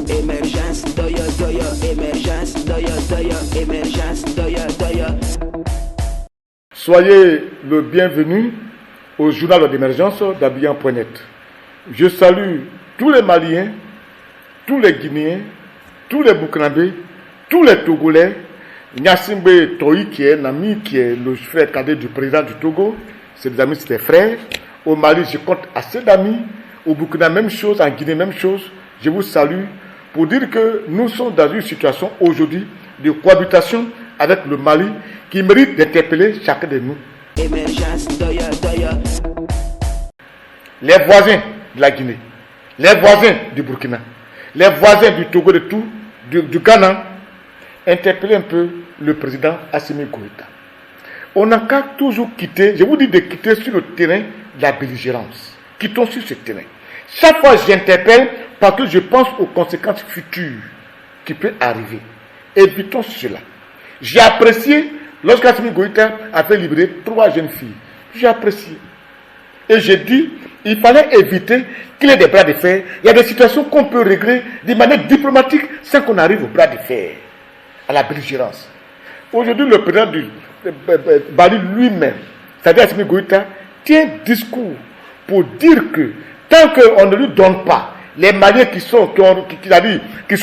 Émergence, doya, doya, émergence, doya, doya, émergence, doya, doya. Soyez le bienvenu au journal d'émergence d'Abidjan.net. Je salue tous les Maliens, tous les Guinéens, tous les Burkinabés, tous les Togolais. Nyassimbe Toi qui est un ami, qui est le frère cadet du président du Togo. C'est des amis, c'est des frères. Au Mali, je compte assez d'amis. Au Burkina, même chose. En Guinée, même chose. Je vous salue pour dire que nous sommes dans une situation aujourd'hui de cohabitation avec le Mali qui mérite d'interpeller chacun de nous. Émergence, doya, doya. Les voisins de la Guinée, les voisins du Burkina, les voisins du Togo, de tout, du Ghana, interpeller un peu le président Assimi Goïta. On n'a qu'à toujours quitter, je vous dis de quitter sur le terrain de la belligérance. Quittons sur ce terrain. Chaque fois j'interpelle parce que je pense aux conséquences futures qui peuvent arriver. Évitons cela. J'ai apprécié lorsqu'Assimi Goïta a fait libérer 3 jeunes filles. J'ai apprécié. Et j'ai dit, il fallait éviter qu'il y ait des bras de fer. Il y a des situations qu'on peut régler de manière diplomatique sans qu'on arrive au bras de fer, à la belligérance. Aujourd'hui, le président du Mali lui-même, c'est-à-dire Assimi Goïta, tient discours pour dire que tant qu'on ne lui donne pas les Maliens qui sont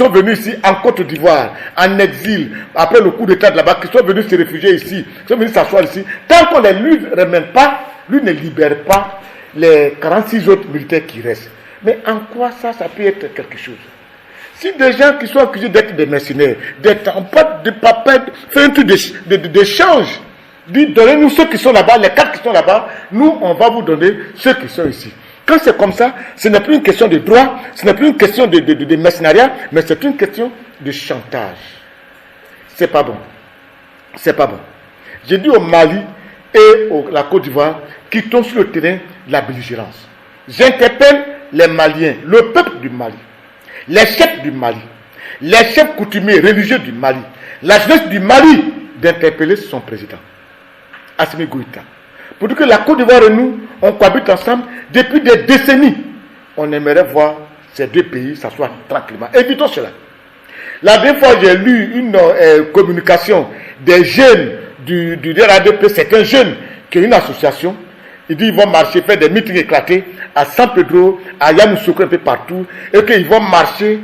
venus ici en Côte d'Ivoire, en exil, après le coup d'État de là-bas, qui sont venus se réfugier ici, qui sont venus s'asseoir ici, tant qu'on ne lui remet pas, lui ne libère pas les 46 autres militaires qui restent. Mais en quoi ça peut être quelque chose? Si des gens qui sont accusés d'être des mercenaires, d'être en pas de papier, faire un truc d'échange, donnez-nous ceux qui sont là-bas, les 4 qui sont là-bas, nous on va vous donner ceux qui sont ici. Quand c'est comme ça, ce n'est plus une question de droit, ce n'est plus une question de mercenariat, mais c'est une question de chantage. C'est pas bon. C'est pas bon. J'ai dit au Mali et la Côte d'Ivoire, quittons sur le terrain de la belligérance. J'interpelle les Maliens, le peuple du Mali, les chefs du Mali, les chefs coutumiers religieux du Mali, la jeunesse du Mali, d'interpeller son président, Assimi Goïta. Pour dire que la Côte d'Ivoire et nous, on cohabite ensemble depuis des décennies. On aimerait voir ces 2 pays s'asseoir tranquillement. Évitons cela. La dernière fois, j'ai lu une communication des jeunes du RADP, c'est un jeune qui a une association. Il dit qu'ils vont marcher, faire des meetings éclatés à San Pedro, à Yamoussoukro, un peu partout, et qu'ils vont marcher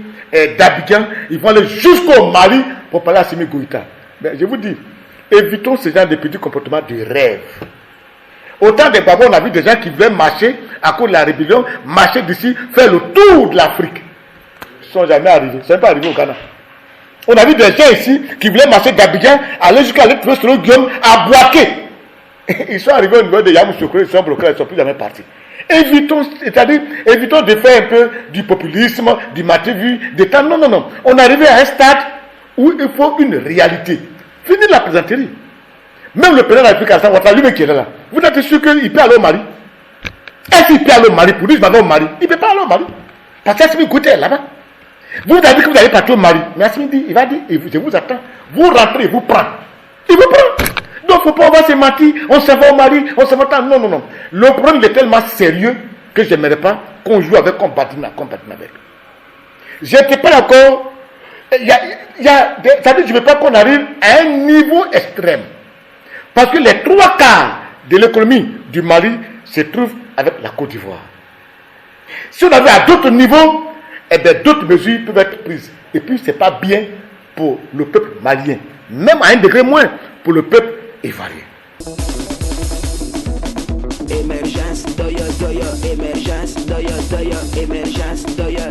d'Abidjan, ils vont aller jusqu'au Mali pour parler à Assimi Goïta. Mais je vous dis, évitons ce genre de petits comportements de rêve. Autant de Babou, on a vu des gens qui voulaient marcher à cause de la rébellion, marcher d'ici, faire le tour de l'Afrique. Ils ne sont jamais arrivés. Ils ne sont pas arrivés au Ghana. On a vu des gens ici qui voulaient marcher d'Abidjan, aller jusqu'à trouver sur le Guillaume à Boaké. Ils sont arrivés au niveau de Yamoussoukro, ils sont bloqués, ils ne sont plus jamais partis. Évitons de faire un peu du populisme, du maté-vu, des temps. Non, non, non. On est arrivé à un stade où il faut une réalité. Fini la plaisanterie. Même le président de la République, lui-même qui est là, vous êtes sûr qu'il peut aller au Mali? Est-ce qu'il peut aller au Mali pour lui, je vais aller au Mali? Il ne peut pas aller au Mali. Parce qu'Assimi Goïta est là-bas. Vous avez dit que vous allez partir au Mali. Mais Assimi dit, il va dire, je vous attends. Vous rentrez, il vous prend. Il vous prend. Donc, il ne faut pas, on va se mentir, on se va au Mali, on se va. Non, non, non. Le problème est tellement sérieux que je n'aimerais pas qu'on joue avec, qu'on patine avec. Je n'étais pas d'accord. Ça veut dire que je ne veux pas qu'on arrive à un niveau extrême. Parce que les 3 quarts de l'économie du Mali se trouvent avec la Côte d'Ivoire. Si on avait à d'autres niveaux, eh bien, d'autres mesures peuvent être prises. Et puis, ce n'est pas bien pour le peuple malien. Même à un degré moins pour le peuple ivoirien. Émergence, doya, doya, émergence, doya, doya, émergence, doya.